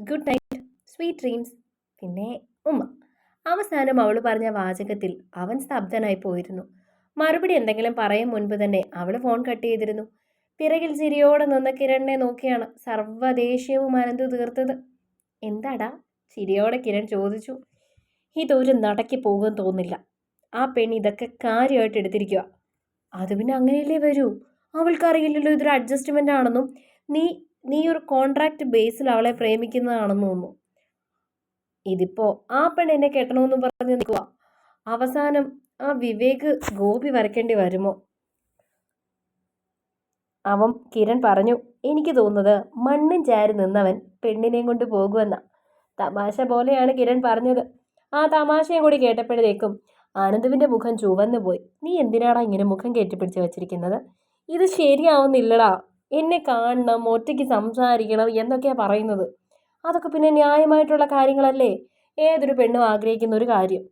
Good night, sweet dreams. പിന്നെ ഉമ്മ. അവസാനം അവൾ പറഞ്ഞ വാചകത്തിൽ അവൻ സ്തബ്ധനായി പോയിരുന്നു. മറുപടി എന്തെങ്കിലും പറയും മുൻപ് തന്നെ അവൾ ഫോൺ കട്ട് ചെയ്തിരുന്നു. പിറകിൽ ചിരിയോടെ നിന്ന കിരണിനെ നോക്കിയാണ് സർവ്വദേഷ്യവും അനന്തു തീർത്തത്. എന്താടാ? ചിരിയോടെ കിരൺ ചോദിച്ചു. ഇതൊരു നടക്കി പോകും തോന്നില്ല. ആ പെണ്ണ് ഇതൊക്കെ കാര്യമായിട്ട് എടുത്തിരിക്കുക. അത് പിന്നെ അങ്ങനെയല്ലേ വരൂ. അവൾക്കറിയില്ലല്ലോ ഇതൊരു അഡ്ജസ്റ്റ്മെന്റ് ആണെന്നും നീ നീ ഒരു കോൺട്രാക്ട് ബേസിൽ അവളെ പ്രേമിക്കുന്നതാണെന്നും ഒന്നും. ഇതിപ്പോ ആ പെണ്ണ് എന്നെ കെട്ടണമെന്നും പറഞ്ഞ് നിൽക്കുക. അവസാനം ആ വിവേക് ഗോപി വരയ്ക്കേണ്ടി വരുമോ? അവൻ കിരൺ പറഞ്ഞു. എനിക്ക് തോന്നുന്നത് മണ്ണും ചാരി നിന്നവൻ പെണ്ണിനെയും കൊണ്ട് പോകുമെന്ന. തമാശ പോലെയാണ് കിരൺ പറഞ്ഞത്. ആ തമാശയും കൂടി കേട്ടപ്പോഴത്തേക്കും ആനന്ദുവിന്റെ മുഖം ചുവന്നു പോയി. നീ എന്തിനാടാ ഇങ്ങനെ മുഖം കയറ്റിപ്പിടിച്ച് വെച്ചിരിക്കുന്നത്? ഇത് ശരിയാവുന്നില്ലടാ. എന്നെ കാണണം, ഒറ്റയ്ക്ക് സംസാരിക്കണം എന്നൊക്കെയാ പറയുന്നത്. അതൊക്കെ പിന്നെ ന്യായമായിട്ടുള്ള കാര്യങ്ങളല്ലേ? ഏതൊരു പെണ്ണും ആഗ്രഹിക്കുന്ന ഒരു കാര്യം.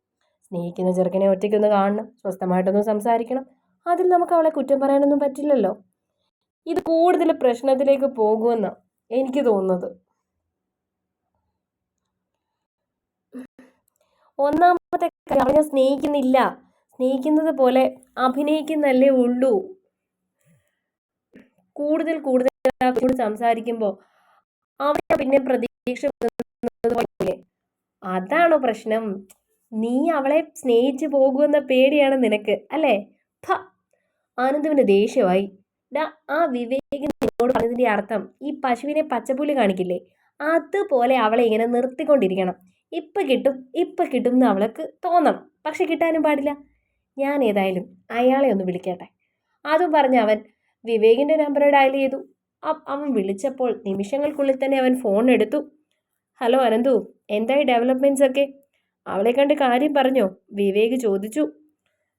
സ്നേഹിക്കുന്ന ചെറുക്കനെ ഒറ്റയ്ക്കൊന്ന് കാണണം, സ്വസ്ഥമായിട്ടൊന്ന് സംസാരിക്കണം. അതിൽ നമുക്ക് അവളെ കുറ്റം പറയാനൊന്നും പറ്റില്ലല്ലോ. ഇത് കൂടുതൽ പ്രശ്നത്തിലേക്ക് പോകുമെന്നാണ് എനിക്ക് തോന്നുന്നത്. ഒന്നാമത്തെ കാര്യം, അവനെ സ്നേഹിക്കുന്നില്ല. സ്നേഹിക്കുന്നത് പോലെ അഭിനയിക്കുന്നല്ലേ ഉള്ളൂ. കൂടുതൽ കൂടുതൽ സംസാരിക്കുമ്പോൾ അവനെ പിന്നെ പ്രതീക്ഷ അതാണോ പ്രശ്നം? നീ അവളെ സ്നേഹിച്ചു പോകുമെന്ന പേടിയാണ് നിനക്ക് അല്ലേ? ആനന്ദുവിന് ദേഷ്യമായി. ആ വിവേകിനോട് പറഞ്ഞതിന്റെ അർത്ഥം ഈ പശുവിനെ പച്ചപ്പുല്ല് കാണിക്കില്ലേ, അതുപോലെ അവളെ ഇങ്ങനെ നിർത്തിക്കൊണ്ടിരിക്കണം. ഇപ്പൊ കിട്ടും എന്ന് അവൾക്ക് തോന്നണം. പക്ഷെ കിട്ടാനും പാടില്ല. ഞാൻ ഏതായാലും അയാളെ ഒന്ന് വിളിക്കട്ടെ. അതും പറഞ്ഞ് അവൻ വിവേകിന്റെ നമ്പർ ഡയൽ ചെയ്തു. അവൻ വിളിച്ചപ്പോൾ നിമിഷങ്ങൾക്കുള്ളിൽ തന്നെ അവൻ ഫോൺ എടുത്തു. ഹലോ അനന്തു, എന്തായി ഡെവലപ്മെന്റ്സ് ഒക്കെ? അവളെ കണ്ട് കാര്യം പറഞ്ഞോ? വിവേക് ചോദിച്ചു.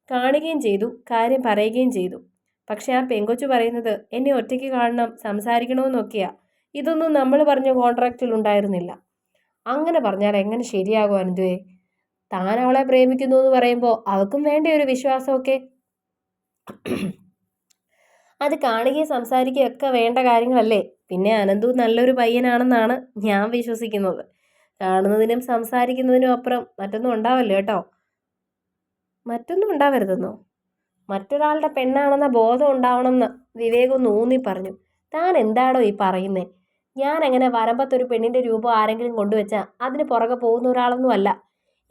കാണുകയും ചെയ്തു, കാര്യം പറയുകയും ചെയ്തു. പക്ഷെ ആ പെങ്കൊച്ചു പറയുന്നത് എന്നെ ഒറ്റയ്ക്ക് കാണണം, സംസാരിക്കണമെന്നൊക്കെയാ. ഇതൊന്നും നമ്മൾ പറഞ്ഞ കോൺട്രാക്റ്റിൽ ഉണ്ടായിരുന്നില്ല. അങ്ങനെ പറഞ്ഞാൽ എങ്ങനെ ശരിയാകും അനന്തുവേ? താൻ അവളെ പ്രേമിക്കുന്നു എന്ന് പറയുമ്പോൾ അവൾക്കും വേണ്ട ഒരു വിശ്വാസമൊക്കെ. അത് കാണുകയും സംസാരിക്കുകയും ഒക്കെ വേണ്ട കാര്യങ്ങളല്ലേ? പിന്നെ അനന്തു നല്ലൊരു പയ്യനാണെന്നാണ് ഞാൻ വിശ്വസിക്കുന്നത്. കാണുന്നതിനും സംസാരിക്കുന്നതിനും അപ്പുറം മറ്റൊന്നും ഉണ്ടാവല്ലോ കേട്ടോ. മറ്റൊന്നും ഉണ്ടാവരുതെന്നോ? മറ്റൊരാളുടെ പെണ്ണാണെന്ന ബോധം ഉണ്ടാവണമെന്ന് വിവേക് ഒന്ന് ഊന്നി പറഞ്ഞു. താൻ എന്താണോ ഈ പറയുന്നേ? ഞാൻ അങ്ങനെ വരമ്പത്തൊരു പെണ്ണിന്റെ രൂപം ആരെങ്കിലും കൊണ്ടുവച്ചാൽ അതിന് പുറകെ പോകുന്ന ഒരാളൊന്നും അല്ല.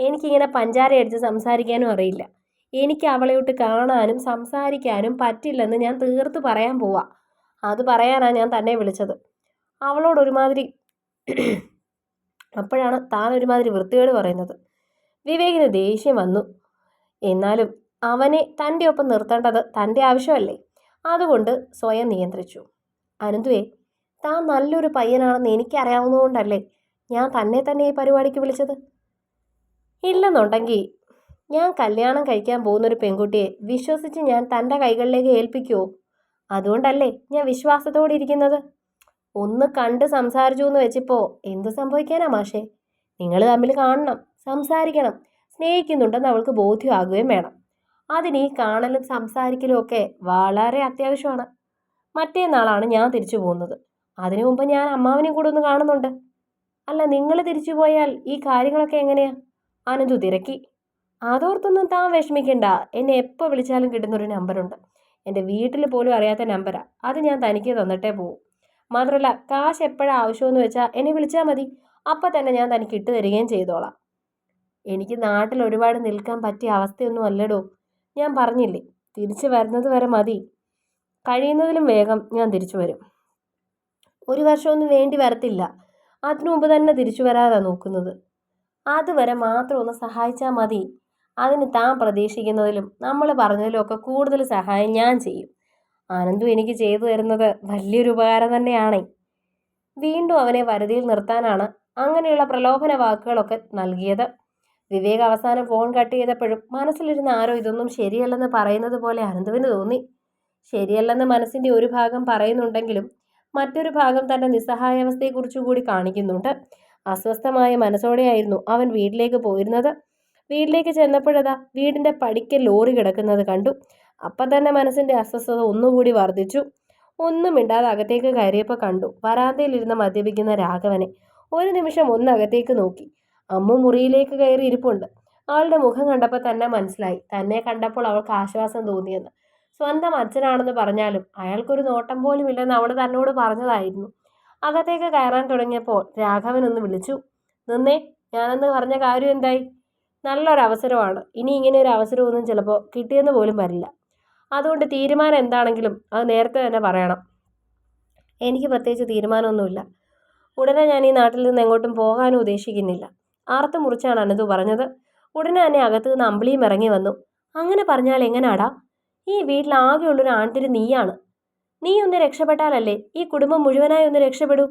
എനിക്കിങ്ങനെ പഞ്ചാര അടിച്ച് സംസാരിക്കാനും അറിയില്ല. എനിക്ക് അവളെയോട്ട് കാണാനും സംസാരിക്കാനും പറ്റില്ലെന്ന് ഞാൻ തീർത്ത് പറയാൻ പോവാ. അത് പറയാനാണ് ഞാൻ തന്നെ വിളിച്ചത്. അവളോടൊരുമാതിരി അപ്പോഴാണ് താൻ ഒരുമാതിരി വൃത്തികേട് പറയുന്നത്. വിവേകിന് ദേഷ്യം വന്നു. എന്നാലും അവനെ തൻ്റെ ഒപ്പം നിർത്തേണ്ടത് തൻ്റെ ആവശ്യമല്ലേ? അതുകൊണ്ട് സ്വയം നിയന്ത്രിച്ചു. അനന്തുവേ, താൻ നല്ലൊരു പയ്യനാണെന്ന് എനിക്കറിയാവുന്നതുകൊണ്ടല്ലേ ഞാൻ തന്നെ ഈ പരിപാടിക്ക് വിളിച്ചത്. ഇല്ലെന്നുണ്ടെങ്കിൽ ഞാൻ കല്യാണം കഴിക്കാൻ പോകുന്നൊരു പെൺകുട്ടിയെ വിശ്വസിച്ച് ഞാൻ തൻ്റെ കൈകളിലേക്ക് ഏൽപ്പിക്കുമോ? അതുകൊണ്ടല്ലേ ഞാൻ വിശ്വാസത്തോടെ ഇരിക്കുന്നത്. ഒന്ന് കണ്ട് സംസാരിച്ചു എന്ന് വെച്ചിപ്പോൾ എന്ത് സംഭവിക്കാനാ മാഷേ? നിങ്ങൾ തമ്മിൽ കാണണം, സംസാരിക്കണം. സ്നേഹിക്കുന്നുണ്ടെന്ന് അവൾക്ക് ബോധ്യമാകുകയും വേണം. അതിന് ഈ കാണലും സംസാരിക്കലും ഒക്കെ വളരെ അത്യാവശ്യമാണ്. മറ്റേന്നാളാണ് ഞാൻ തിരിച്ചു പോകുന്നത്. അതിനു മുമ്പ് ഞാൻ അമ്മാവനെയും കൂടെ ഒന്ന് കാണുന്നുണ്ട്. അല്ല, നിങ്ങൾ തിരിച്ചു പോയാൽ ഈ കാര്യങ്ങളൊക്കെ എങ്ങനെയാ? അനന്തു തിരക്കി. അതോർത്തൊന്നും താൻ വിഷമിക്കണ്ട. എന്നെ എപ്പോൾ വിളിച്ചാലും കിട്ടുന്നൊരു നമ്പറുണ്ട്. എൻ്റെ വീട്ടിൽ പോലും അറിയാത്ത നമ്പരാ. അത് ഞാൻ തനിക്ക് തന്നിട്ടേ പോവും. മാത്രമല്ല, കാശ് എപ്പോഴാണ് ആവശ്യമെന്ന് വെച്ചാൽ എന്നെ വിളിച്ചാൽ മതി. അപ്പം തന്നെ ഞാൻ തനിക്ക് ഇട്ട് തരികയും ചെയ്തോളാം. എനിക്ക് നാട്ടിൽ ഒരുപാട് നിൽക്കാൻ പറ്റിയ അവസ്ഥയൊന്നും അല്ലടോ. ഞാൻ പറഞ്ഞില്ലേ, തിരിച്ചു വരുന്നത് വരെ മതി. കഴിയുന്നതിലും വേഗം ഞാൻ തിരിച്ചു വരും. ഒരു വർഷമൊന്നും വേണ്ടി വരത്തില്ല. അതിനു മുമ്പ് തന്നെ തിരിച്ചു വരാനാണ് നോക്കുന്നത്. അതുവരെ മാത്രം ഒന്ന് സഹായിച്ചാൽ മതി. അതിന് താൻ പ്രതീക്ഷിക്കുന്നതിലും നമ്മൾ പറഞ്ഞതിലും ഒക്കെ കൂടുതൽ സഹായം ഞാൻ ചെയ്യും. ആനന്ദു എനിക്ക് ചെയ്തു തരുന്നത് വലിയൊരു ഉപകാരം തന്നെയാണേ. വീണ്ടും അവനെ വരുതിയിൽ നിർത്താനാണ് അങ്ങനെയുള്ള പ്രലോഭന വാക്കുകളൊക്കെ നൽകിയത്. വിവേക് അവസാനം ഫോൺ കട്ട് ചെയ്തപ്പോഴും മനസ്സിലിരുന്ന ആരോ ഇതൊന്നും ശരിയല്ലെന്ന് പറയുന്നത് പോലെ അനന്തുവിന് തോന്നി. ശരിയല്ലെന്ന് മനസ്സിൻ്റെ ഒരു ഭാഗം പറയുന്നുണ്ടെങ്കിലും മറ്റൊരു ഭാഗം തൻ്റെ നിസ്സഹായാവസ്ഥയെക്കുറിച്ചു കൂടി കാണിക്കുന്നുണ്ട്. അസ്വസ്ഥമായ മനസ്സോടെയായിരുന്നു അവൻ വീട്ടിലേക്ക് പോയിരുന്നത്. വീട്ടിലേക്ക് ചെന്നപ്പോഴതാ വീടിൻ്റെ പടിക്കൽ ലോറി കിടക്കുന്നത് കണ്ടു. അപ്പം തന്നെ മനസ്സിൻ്റെ അസ്വസ്ഥത ഒന്നുകൂടി വർദ്ധിച്ചു. ഒന്നും മിണ്ടാതെ അകത്തേക്ക് കയറിയപ്പോൾ കണ്ടു വരാന്തയിലിരുന്ന് മദ്യപിക്കുന്ന രാഘവനെ. ഒരു നിമിഷം ഒന്നകത്തേക്ക് നോക്കി. അമ്മു മുറിയിലേക്ക് കയറി ഇരിപ്പുണ്ട്. അവളുടെ മുഖം കണ്ടപ്പോൾ തന്നെ മനസ്സിലായി തന്നെ കണ്ടപ്പോൾ അവൾക്ക് ആശ്വാസം തോന്നിയെന്ന്. സ്വന്തം അച്ഛനാണെന്ന് പറഞ്ഞാലും അയാൾക്കൊരു നോട്ടം പോലും ഇല്ലെന്ന് അവൾ തന്നോട് പറഞ്ഞതായിരുന്നു. അകത്തേക്ക് കയറാൻ തുടങ്ങിയപ്പോൾ രാഘവൻ ഒന്ന് വിളിച്ചു. നിന്നേ, ഞാനെന്ന് പറഞ്ഞ കാര്യം എന്തായി? നല്ലൊരവസരമാണ്. ഇനി ഇങ്ങനെ ഒരു അവസരമൊന്നും ചിലപ്പോൾ കിട്ടിയെന്ന് പോലും വരില്ല. അതുകൊണ്ട് തീരുമാനം എന്താണെങ്കിലും അത് നേരത്തെ തന്നെ പറയണം. എനിക്ക് പ്രത്യേകിച്ച് തീരുമാനമൊന്നുമില്ല. ഉടനെ ഞാൻ ഈ നാട്ടിൽ നിന്ന് എങ്ങോട്ടും പോകാനും ഉദ്ദേശിക്കുന്നില്ല. ആർത്ത് മുറിച്ചാണ് അനന്തു പറഞ്ഞത്. ഉടനെ തന്നെ അകത്തു നിന്ന് അമ്പിളിയും ഇറങ്ങി വന്നു. അങ്ങനെ പറഞ്ഞാൽ എങ്ങനാടാ? ഈ വീട്ടിൽ ആകെയുള്ളൊരു ആൺതിരി നീയാണ്. നീ ഒന്ന് രക്ഷപ്പെട്ടാലല്ലേ ഈ കുടുംബം മുഴുവനായി ഒന്ന് രക്ഷപ്പെടൂ.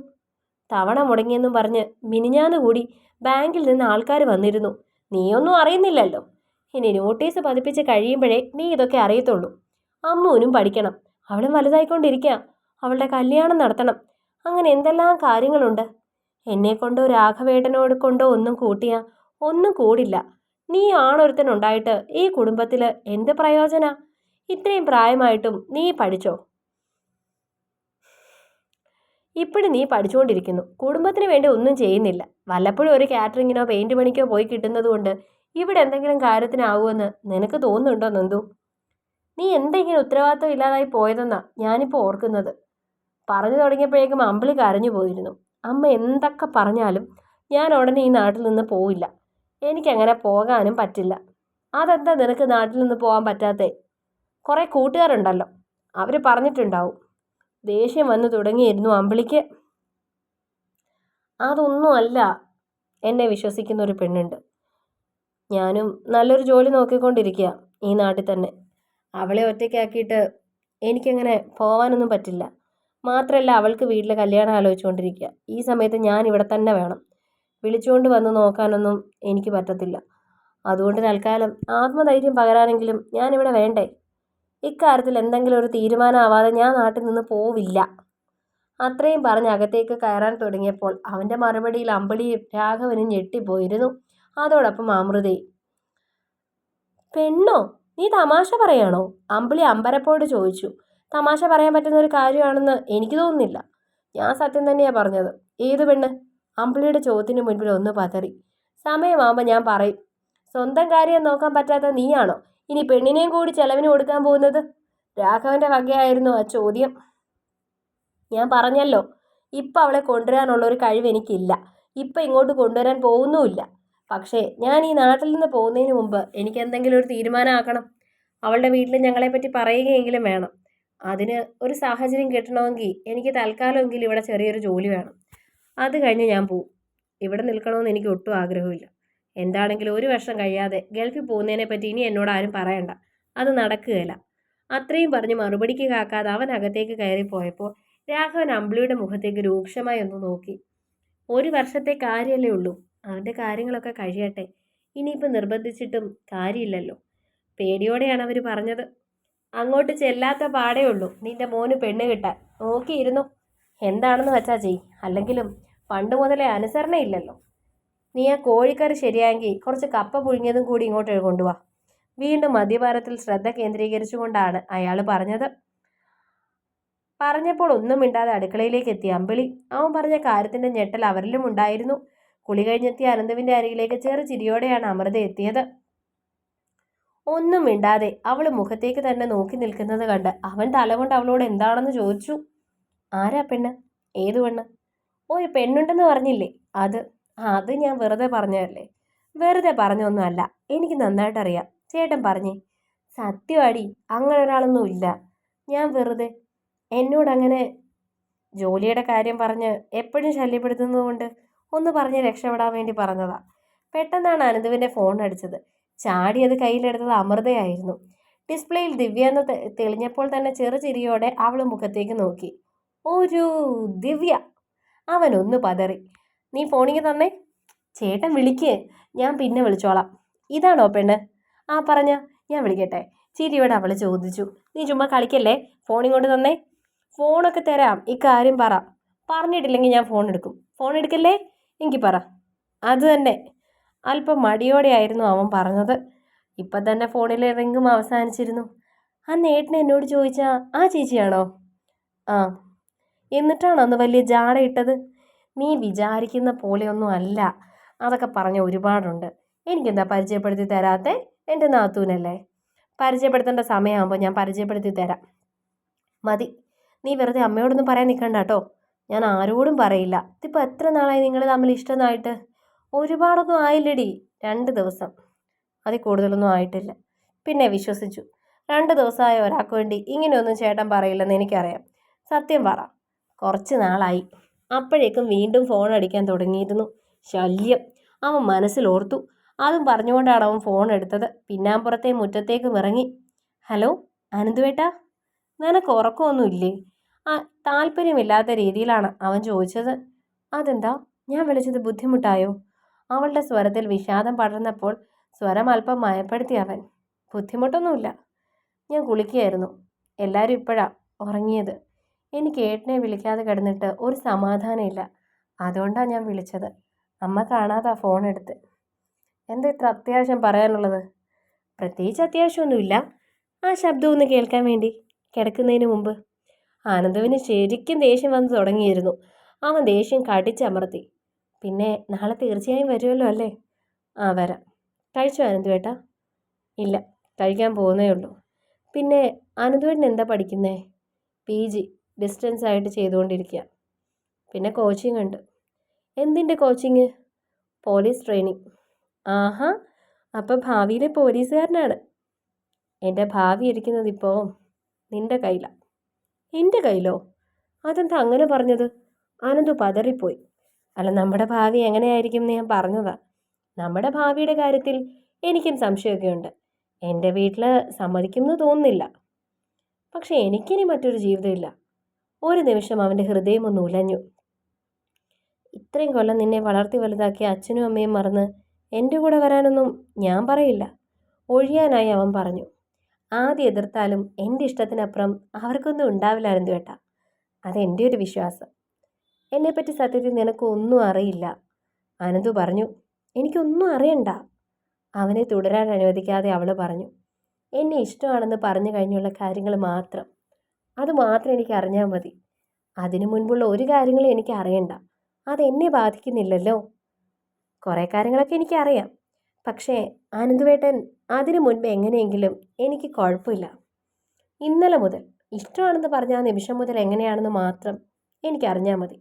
തവണ മുടങ്ങിയെന്നും പറഞ്ഞ് മിനിഞ്ഞാന്ന് കൂടി ബാങ്കിൽ നിന്ന് ആൾക്കാർ വന്നിരുന്നു. നീയൊന്നും അറിയുന്നില്ലല്ലോ. ഇനി നോട്ടീസ് പതിപ്പിച്ച് കഴിയുമ്പോഴേ നീ ഇതൊക്കെ അറിയത്തുള്ളൂ. അമ്മുവിനും പഠിക്കണം. അവളും വലുതായിക്കൊണ്ടിരിക്കുക. അവളുടെ കല്യാണം നടത്തണം. അങ്ങനെ എന്തെല്ലാം കാര്യങ്ങളുണ്ട്. എന്നെക്കൊണ്ടോ രാഘവേട്ടനോട് കൊണ്ടോ ഒന്നും കൂട്ടിയാ ഒന്നും കൂടില്ല. നീ ആണൊരുത്തനുണ്ടായിട്ട് ഈ കുടുംബത്തിൽ എന്ത് പ്രയോജന? ഇത്രയും പ്രായമായിട്ടും നീ പഠിച്ചോ? ഇപ്പോഴും നീ പഠിച്ചുകൊണ്ടിരിക്കുന്നു. കുടുംബത്തിന് വേണ്ടി ഒന്നും ചെയ്യുന്നില്ല. വല്ലപ്പോഴും ഒരു കാറ്ററിങ്ങിനോ പെയിന്റ് പണിക്കോ പോയി കിട്ടുന്നത് കൊണ്ട് ഇവിടെ എന്തെങ്കിലും കാര്യത്തിനാവുമെന്ന് നിനക്ക് തോന്നുന്നുണ്ടോ നന്ദു? നീ എന്തെങ്കിലും ഉത്തരവാദിത്വം ഇല്ലാതായി പോയതെന്നാ ഞാനിപ്പോൾ ഓർക്കുന്നത്. പറഞ്ഞു തുടങ്ങിയപ്പോഴേക്കും അമ്പിളി കരഞ്ഞു പോയിരുന്നു. അമ്മ എന്തൊക്കെ പറഞ്ഞാലും ഞാൻ ഉടനെ ഈ നാട്ടിൽ നിന്ന് പോവില്ല. എനിക്കങ്ങനെ പോകാനും പറ്റില്ല. അതെന്താ നിനക്ക് നാട്ടിൽ നിന്ന് പോകാൻ പറ്റാത്തേ? കുറേ കൂട്ടുകാരുണ്ടല്ലോ, അവർ പറഞ്ഞിട്ടുണ്ടാവും. ദേഷ്യം വന്നു തുടങ്ങിയിരുന്നു അമ്പിളിക്ക്. അതൊന്നുമല്ല, എന്നെ വിശ്വസിക്കുന്ന ഒരു പെണ്ണുണ്ട്. ഞാനും നല്ലൊരു ജോലി നോക്കിക്കൊണ്ടിരിക്കുക ഈ നാട്ടിൽ തന്നെ. അവളെ ഒറ്റയ്ക്കാക്കിയിട്ട് എനിക്കങ്ങനെ പോവാനൊന്നും പറ്റില്ല. മാത്രമല്ല, അവൾക്ക് വീട്ടിലെ കല്യാണം ആലോചിച്ചുകൊണ്ടിരിക്കുക. ഈ സമയത്ത് ഞാൻ ഇവിടെ തന്നെ വേണം. വിളിച്ചുകൊണ്ട് വന്ന് നോക്കാനൊന്നും എനിക്ക് പറ്റത്തില്ല. അതുകൊണ്ട് തൽക്കാലം ആത്മധൈര്യം പകരാനെങ്കിലും ഞാനിവിടെ വേണ്ടേ? ഇക്കാര്യത്തിൽ എന്തെങ്കിലും ഒരു തീരുമാനമാവാതെ ഞാൻ നാട്ടിൽ നിന്ന് പോവില്ല. അത്രയും പറഞ്ഞ് അകത്തേക്ക് കയറാൻ തുടങ്ങിയപ്പോൾ അവൻ്റെ മറുപടിയിൽ അമ്പിളിയും രാഘവനും ഞെട്ടിപ്പോയിരുന്നു. അതോടൊപ്പം അമൃതയും. പെണ്ണോ? നീ തമാശ പറയാണോ? അമ്പിളി അമ്പരപ്പോട് ചോദിച്ചു. തമാശ പറയാൻ പറ്റുന്ന ഒരു കാര്യമാണെന്ന് എനിക്ക് തോന്നുന്നില്ല. ഞാൻ സത്യം തന്നെയാണ് പറഞ്ഞത്. ഏത് പെണ്ണ്? അമ്പിളിയുടെ ചോദ്യത്തിന് മുൻപിൽ ഒന്ന് പതറി. സമയമാകുമ്പോൾ ഞാൻ പറയും. സ്വന്തം കാര്യം നോക്കാൻ പറ്റാത്ത നീയാണോ ഇനി പെണ്ണിനെയും കൂടി ചെലവിന് കൊടുക്കാൻ പോകുന്നത്? രാഘവന്റെ വകയായിരുന്നു ആ ചോദ്യം. ഞാൻ പറഞ്ഞല്ലോ, ഇപ്പം അവളെ കൊണ്ടുവരാനുള്ള ഒരു കഴിവ് എനിക്കില്ല. ഇപ്പം ഇങ്ങോട്ട് കൊണ്ടുവരാൻ പോകുന്നുമില്ല. പക്ഷേ ഞാൻ ഈ നാട്ടിൽ നിന്ന് പോകുന്നതിന് മുമ്പ് എനിക്ക് എന്തെങ്കിലും ഒരു തീരുമാനമാക്കണം. അവളുടെ വീട്ടിൽ ഞങ്ങളെപ്പറ്റി പറയുകയെങ്കിലും വേണം. അതിന് ഒരു സാഹചര്യം കിട്ടണമെങ്കിൽ എനിക്ക് തൽക്കാലമെങ്കിലും ഇവിടെ ചെറിയൊരു ജോലി വേണം. അത് കഴിഞ്ഞ് ഞാൻ പോവും. ഇവിടെ നിൽക്കണമെന്ന് എനിക്ക് ഒട്ടും ആഗ്രഹമില്ല. എന്താണെങ്കിലും ഒരു വർഷം കഴിയാതെ ഗൾഫിൽ പോകുന്നതിനെ പറ്റി ഇനി എന്നോട് ആരും പറയണ്ട. അത് നടക്കുകയില്ല. അത്രയും പറഞ്ഞ് മറുപടിക്ക് കാക്കാതെ അവൻ അകത്തേക്ക് കയറിപ്പോയപ്പോൾ രാഘവൻ അമ്പിളിയുടെ മുഖത്തേക്ക് രൂക്ഷമായി ഒന്ന് നോക്കി. ഒരു വർഷത്തെ കാര്യമല്ലേ ഉള്ളൂ. അവൻ്റെ കാര്യങ്ങളൊക്കെ കഴിയട്ടെ. ഇനിയിപ്പോൾ നിർബന്ധിച്ചിട്ടും കാര്യമില്ലല്ലോ. പേടിയോടെയാണ് അവർ പറഞ്ഞത്. അങ്ങോട്ട് ചെല്ലാത്ത പാടേ ഉള്ളൂ നിന്റെ മോന് പെണ്ണ് കിട്ടാൻ. നോക്കിയിരുന്നു. എന്താണെന്ന് വെച്ചാൽ ചെയ്. അല്ലെങ്കിലും പണ്ട് മുതലേ അനുസരണയില്ലല്ലോ. നീ ആ കോഴിക്കറി ശരിയായെങ്കിൽ കുറച്ച് കപ്പ പുഴുങ്ങിയതും കൂടി ഇങ്ങോട്ട് കൊണ്ടുവാ. വീണ്ടും മദ്യപാനത്തിൽ ശ്രദ്ധ കേന്ദ്രീകരിച്ചുകൊണ്ടാണ് അയാൾ പറഞ്ഞത്. പറഞ്ഞപ്പോൾ ഒന്നും മിണ്ടാതെ അടുക്കളയിലേക്ക് എത്തിയ അമ്പിളി. അവൻ പറഞ്ഞ കാര്യത്തിന്റെ ഞെട്ടൽ അവരിലും ഉണ്ടായിരുന്നു. കുളി കഴിഞ്ഞെത്തിയ അനന്തുവിന്റെ അരികിലേക്ക് ചെറു ചിരിയോടെയാണ് അമൃത എത്തിയത്. ഒന്നും മിണ്ടാതെ അവൾ മുഖത്തേക്ക് തന്നെ നോക്കി നിൽക്കുന്നത് കണ്ട് അവൻ തലകൊണ്ട് അവളോട് എന്താണെന്ന് ചോദിച്ചു. ആരാ പെണ്ണ്? ഏതു പെണ്ണ്? ഒരു പെണ്ണുണ്ടെന്ന് പറഞ്ഞില്ലേ? അത് ഞാൻ വെറുതെ പറഞ്ഞതല്ലേ. വെറുതെ പറഞ്ഞൊന്നും അല്ല, എനിക്ക് നന്നായിട്ടറിയാം. ചേട്ടൻ പറഞ്ഞേ. സത്യമാടി, അങ്ങനെ ഒരാളൊന്നും ഇല്ല. ഞാൻ വെറുതെ എന്നോടങ്ങനെ ജോലിയുടെ കാര്യം പറഞ്ഞ് എപ്പോഴും ശല്യപ്പെടുത്തുന്നത് കൊണ്ട് ഒന്ന് പറഞ്ഞ് രക്ഷപ്പെടാൻ വേണ്ടി പറഞ്ഞതാ. പെട്ടെന്നാണ് അനന്തുവിൻ്റെ ഫോൺ അടിച്ചത്. ചാടിയത് കയ്യിലെടുത്തത് അമൃതയായിരുന്നു. ഡിസ്പ്ലേയിൽ ദിവ്യ എന്ന് തെളിഞ്ഞപ്പോൾ തന്നെ ചെറു ചിരിയോടെ അവൾ മുഖത്തേക്ക് നോക്കി. ഒരു ദിവ്യ! അവനൊന്ന് പതറി. നീ ഫോണിങ് തന്നേ. ചേട്ടൻ വിളിക്ക്, ഞാൻ പിന്നെ വിളിച്ചോളാം. ഇതാണോ പെണ്ണ്? ആ പറഞ്ഞ, ഞാൻ വിളിക്കട്ടെ? ചിരിയോടെ അവൾ ചോദിച്ചു. നീ ചുമ്മാ കളിക്കല്ലേ, ഫോണിങ്ങോട്ട് തന്നേ. ഫോണൊക്കെ തരാം, ഇക്കാര്യം പറ. പറഞ്ഞിട്ടില്ലെങ്കിൽ ഞാൻ ഫോൺ എടുക്കും. ഫോൺ എടുക്കല്ലേ? എങ്കിൽ പറ. അത് തന്നെ. അല്പം മടിയോടെയായിരുന്നു അവൻ പറഞ്ഞത്. ഇപ്പം തന്നെ ഫോണിലെ റിങ്ങും അവസാനിച്ചിരുന്നു. അന്ന് ഏട്ടൻ എന്നോട് ചോദിച്ചാ ആ ചേച്ചിയാണോ? ആ. എന്നിട്ടാണോ അന്ന് വലിയ ജാട ഇട്ടത്? നീ വിചാരിക്കുന്ന പോലെയൊന്നും അല്ല. അതൊക്കെ പറഞ്ഞ ഒരുപാടുണ്ട്. എനിക്കെന്താ പരിചയപ്പെടുത്തി തരാത്തെ? എൻ്റെ നാത്തൂനല്ലേ. പരിചയപ്പെടുത്തേണ്ട സമയമാകുമ്പോൾ ഞാൻ പരിചയപ്പെടുത്തി തരാം. മതി, നീ വെറുതെ അമ്മയോടൊന്നും പറയാൻ നിൽക്കണ്ട കേട്ടോ. ഞാൻ ആരോടും പറയില്ല. ഇതിപ്പോൾ എത്ര നാളായി നിങ്ങൾ തമ്മിൽ ഇഷ്ടമായിട്ട്? ഒരുപാടൊന്നും ആയില്ലടി, 2 ദിവസം. അതിൽ കൂടുതലൊന്നും ആയിട്ടില്ല. പിന്നെ വിശ്വസിച്ചു. 2 ദിവസമായ ഒരാൾക്ക് വേണ്ടി ഇങ്ങനെയൊന്നും ചേട്ടൻ പറയില്ലെന്ന് എനിക്കറിയാം. സത്യം പറ. കുറച്ച് നാളായി. അപ്പോഴേക്കും വീണ്ടും ഫോൺ അടിക്കാൻ തുടങ്ങിയിരുന്നു. ശല്യം. അവൻ മനസ്സിലോർത്തു. അതും പറഞ്ഞുകൊണ്ടാണ് അവൻ ഫോൺ എടുത്തത്. പിന്നാമ്പുറത്തെ മുറ്റത്തേക്കും ഇറങ്ങി. ഹലോ അനന്തുവേട്ടാ, നിനക്ക് ഉറക്കമൊന്നുമില്ലേ? താല്പര്യമില്ലാത്ത രീതിയിലാണ് അവൻ ചോദിച്ചത്. അതെന്താ, ഞാൻ വിളിച്ചത് ബുദ്ധിമുട്ടായോ? അവളുടെ സ്വരത്തിൽ വിഷാദം പടർന്നപ്പോൾ സ്വരം അല്പം മയപ്പെടുത്തി അവൻ. ബുദ്ധിമുട്ടൊന്നുമില്ല, ഞാൻ കുളിക്കുകയായിരുന്നു. എല്ലാവരും ഇപ്പോഴാണ് ഉറങ്ങിയത്. എനിക്ക് ഏട്ടനെ വിളിക്കാതെ കിടന്നിട്ട് ഒരു സമാധാനമില്ല. അതുകൊണ്ടാണ് ഞാൻ വിളിച്ചത്. അമ്മ കാണാതാ ഫോൺ എടുത്ത്. എന്താ ഇത്ര അത്യാവശ്യം പറയാനുള്ളത്? പ്രത്യേകിച്ച് അത്യാവശ്യമൊന്നുമില്ല. ആ ശബ്ദം ഒന്ന് കേൾക്കാൻ വേണ്ടി കിടക്കുന്നതിന് മുമ്പ്. ആനന്ദുവിന് ശരിക്കും ദേഷ്യം വന്നു തുടങ്ങിയിരുന്നു. അവൻ ദേഷ്യം കടിച്ചമർത്തി. പിന്നെ നാളെ തീർച്ചയായും വരുമല്ലോ അല്ലേ? ആ വരാം. കഴിച്ചോ അനന്തുവേട്ടാ? ഇല്ല, കഴിക്കാൻ പോകുന്നേ ഉള്ളൂ. പിന്നെ അനന്തുവേട്ടൻ എന്താ പഠിക്കുന്നേ? PG ഡിസ്റ്റൻസ് ആയിട്ട് ചെയ്തുകൊണ്ടിരിക്കുക. പിന്നെ കോച്ചിങ് ഉണ്ട്. എന്തിൻ്റെ കോച്ചിങ്? Police training. ആഹാ, അപ്പം ഭാവിയിലെ പോലീസുകാരനാണ്. എൻ്റെ ഭാവി ഇരിക്കുന്നത് ഇപ്പോൾ നിൻ്റെ കയ്യിലാണ്. എൻ്റെ കയ്യിലോ? അതെന്താ അങ്ങനെ പറഞ്ഞത്? ആനന്ദു പതറിപ്പോയി. അല്ല, നമ്മുടെ ഭാവി എങ്ങനെയായിരിക്കും എന്ന് ഞാൻ പറഞ്ഞതാ. നമ്മുടെ ഭാവിയുടെ കാര്യത്തിൽ എനിക്കും സംശയമൊക്കെ ഉണ്ട്. എൻ്റെ വീട്ടിൽ സമ്മതിക്കുമെന്ന് തോന്നുന്നില്ല. പക്ഷെ എനിക്കിനി മറ്റൊരു ജീവിതമില്ല. ഒരു നിമിഷം അവൻ്റെ ഹൃദയം ഒന്ന് ഉലഞ്ഞു. ഇത്രയും കൊല്ലം നിന്നെ വളർത്തി വലുതാക്കിയ അച്ഛനും അമ്മയും മറന്ന് എൻ്റെ കൂടെ വരാനൊന്നും ഞാൻ പറയില്ല. ഒഴിയാനായി അവൻ പറഞ്ഞു. ആദ്യം എതിർത്താലും എൻ്റെ ഇഷ്ടത്തിനപ്പുറം അവർക്കൊന്നും ഉണ്ടാവില്ലായിരുന്നു കേട്ടാ. അതെൻ്റെ ഒരു വിശ്വാസം. എന്നെപ്പറ്റി സത്യത്തിൽ നിനക്കൊന്നും അറിയില്ല. അനന്തു പറഞ്ഞു. എനിക്കൊന്നും അറിയണ്ട. അവനെ തുടരാൻ അനുവദിക്കാതെ അവൾ പറഞ്ഞു. എന്നെ ഇഷ്ടമാണെന്ന് പറഞ്ഞു കഴിഞ്ഞുള്ള കാര്യങ്ങൾ മാത്രം. അതുമാത്രം എനിക്ക് അറിഞ്ഞാൽ മതി. അതിനു മുൻപുള്ള ഒരു കാര്യങ്ങളും എനിക്ക് അറിയണ്ട. അതെന്നെ ബാധിക്കുന്നില്ലല്ലോ. കുറേ കാര്യങ്ങളൊക്കെ എനിക്കറിയാം. പക്ഷേ ആനന്ദുവേട്ടൻ അതിനു മുൻപ് എങ്ങനെയെങ്കിലും എനിക്ക് കുഴപ്പമില്ല. ഇന്നലെ മുതൽ ഇഷ്ടമാണെന്ന് പറഞ്ഞ ആ നിമിഷം മുതൽ എങ്ങനെയാണെന്ന് മാത്രം എനിക്കറിഞ്ഞാൽ മതി.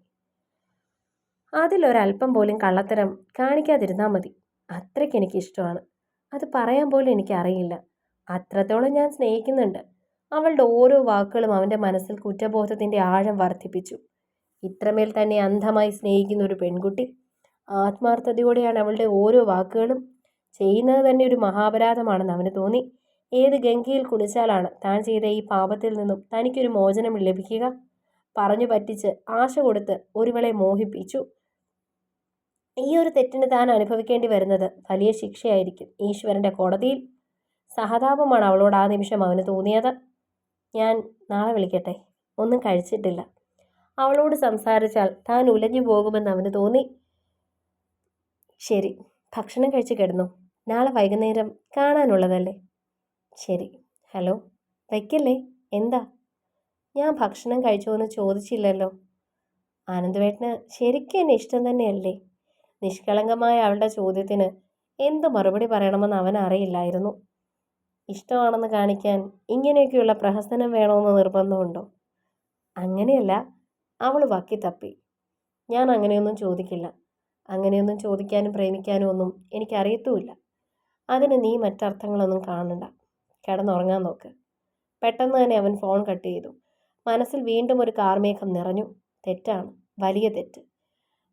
അതിലൊരല്പം പോലും കള്ളത്തരം കാണിക്കാതിരുന്നാൽ മതി. അത്രയ്ക്ക് എനിക്കിഷ്ടമാണ്. അത് പറയാൻ പോലും എനിക്കറിയില്ല. അത്രത്തോളം ഞാൻ സ്നേഹിക്കുന്നുണ്ട്. അവളുടെ ഓരോ വാക്കുകളും അവൻ്റെ മനസ്സിൽ കുറ്റബോധത്തിൻ്റെ ആഴം വർദ്ധിപ്പിച്ചു. ഇത്രമേൽ തന്നെ അന്ധമായി സ്നേഹിക്കുന്ന ഒരു പെൺകുട്ടി. ആത്മാർത്ഥതയോടെയാണ് അവളുടെ ഓരോ വാക്കുകളും. ചെയ്യുന്നത് തന്നെ ഒരു മഹാപരാധമാണെന്ന് അവന് തോന്നി. ഏത് ഗംഗയിൽ കുളിച്ചാലാണ് താൻ ചെയ്ത ഈ പാപത്തിൽ നിന്നും തനിക്കൊരു മോചനം ലഭിക്കുക? പറഞ്ഞു പറ്റിച്ച് ആശ കൊടുത്ത് ഒരുവളെ മോഹിപ്പിച്ചു. ഈ ഒരു തെറ്റിന് താൻ അനുഭവിക്കേണ്ടി വരുന്നത് വലിയ ശിക്ഷയായിരിക്കും ഈശ്വരൻ്റെ കോടതിയിൽ. സഹതാപമാണ് അവളോട് ആ നിമിഷം അവന് തോന്നിയത്. ഞാൻ നാളെ വിളിക്കട്ടെ. ഒന്നും കഴിച്ചിട്ടില്ല. അവളോട് സംസാരിച്ചാൽ താൻ ഉലഞ്ഞു പോകുമെന്ന് അവന് തോന്നി. ശരി, ഭക്ഷണം കഴിച്ച് കിടന്നു. നാളെ വൈകുന്നേരം കാണാനുള്ളതല്ലേ? ശരി. ഹലോ, വയ്ക്കല്ലേ. എന്താ? ഞാൻ ഭക്ഷണം കഴിച്ചോ എന്ന് ചോദിച്ചില്ലല്ലോ. ആനന്ദവേട്ടന് ശരിക്കും എന്നെ ഇഷ്ടം തന്നെയല്ലേ? നിഷ്കളങ്കമായ അവളുടെ ചോദ്യത്തിന് എന്ത് മറുപടി പറയണമെന്ന് അവൻ അറിയില്ലായിരുന്നു. ഇഷ്ടമാണെന്ന് കാണിക്കാൻ ഇങ്ങനെയൊക്കെയുള്ള പ്രഹസനം വേണമെന്ന് നിർബന്ധമുണ്ടോ? അങ്ങനെയല്ല. അവൾ വക്കി തപ്പി. ഞാൻ അങ്ങനെയൊന്നും ചോദിക്കില്ല. അങ്ങനെയൊന്നും ചോദിക്കാനും പ്രേമിക്കാനും ഒന്നും എനിക്കറിയത്തുമില്ല. അതിന് നീ മറ്റർത്ഥങ്ങളൊന്നും കാണണ്ട. കിടന്നുറങ്ങാൻ നോക്ക്. പെട്ടെന്ന് തന്നെ അവൻ ഫോൺ കട്ട് ചെയ്തു. മനസ്സിൽ വീണ്ടും ഒരു കാർമേഘം നിറഞ്ഞു. തെറ്റാണ്, വലിയ തെറ്റ്.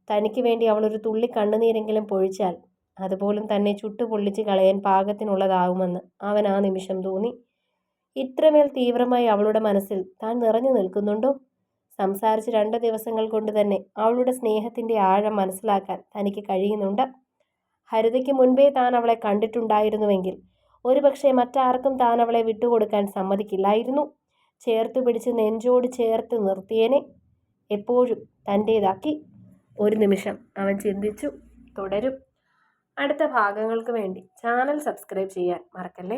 തനിക്ക് വേണ്ടി അവളൊരു തുള്ളി കണ്ണുനീരെങ്കിലും പൊഴിച്ചാൽ അതുപോലും തന്നെ ചുട്ടുപൊള്ളിച്ച് കളയാൻ പാകത്തിനുള്ളതാകുമെന്ന് അവൻ ആ നിമിഷം തോന്നി. ഇത്രമേൽ തീവ്രമായി അവളുടെ മനസ്സിൽ താൻ നിറഞ്ഞു നിൽക്കുന്നുണ്ടോ? സംസാരിച്ച് 2 ദിവസങ്ങൾ കൊണ്ട് തന്നെ അവളുടെ സ്നേഹത്തിൻ്റെ ആഴം മനസ്സിലാക്കാൻ തനിക്ക് കഴിയുന്നുണ്ട്. ഹരിതയ്ക്ക് മുൻപേ താൻ അവളെ കണ്ടിട്ടുണ്ടായിരുന്നുവെങ്കിൽ ഒരുപക്ഷെ മറ്റാർക്കും താൻ അവളെ വിട്ടുകൊടുക്കാൻ സമ്മതിക്കില്ലായിരുന്നു. ചേർത്തു പിടിച്ച് നെഞ്ചോട് ചേർത്ത് നിർത്തിയേനെ. എപ്പോഴും തൻ്റേതാക്കി. ഒരു നിമിഷം അവൻ ചിന്തിച്ചു. തുടരും. അടുത്ത ഭാഗങ്ങൾക്ക് വേണ്ടി ചാനൽ സബ്സ്ക്രൈബ് ചെയ്യാൻ മറക്കല്ലേ.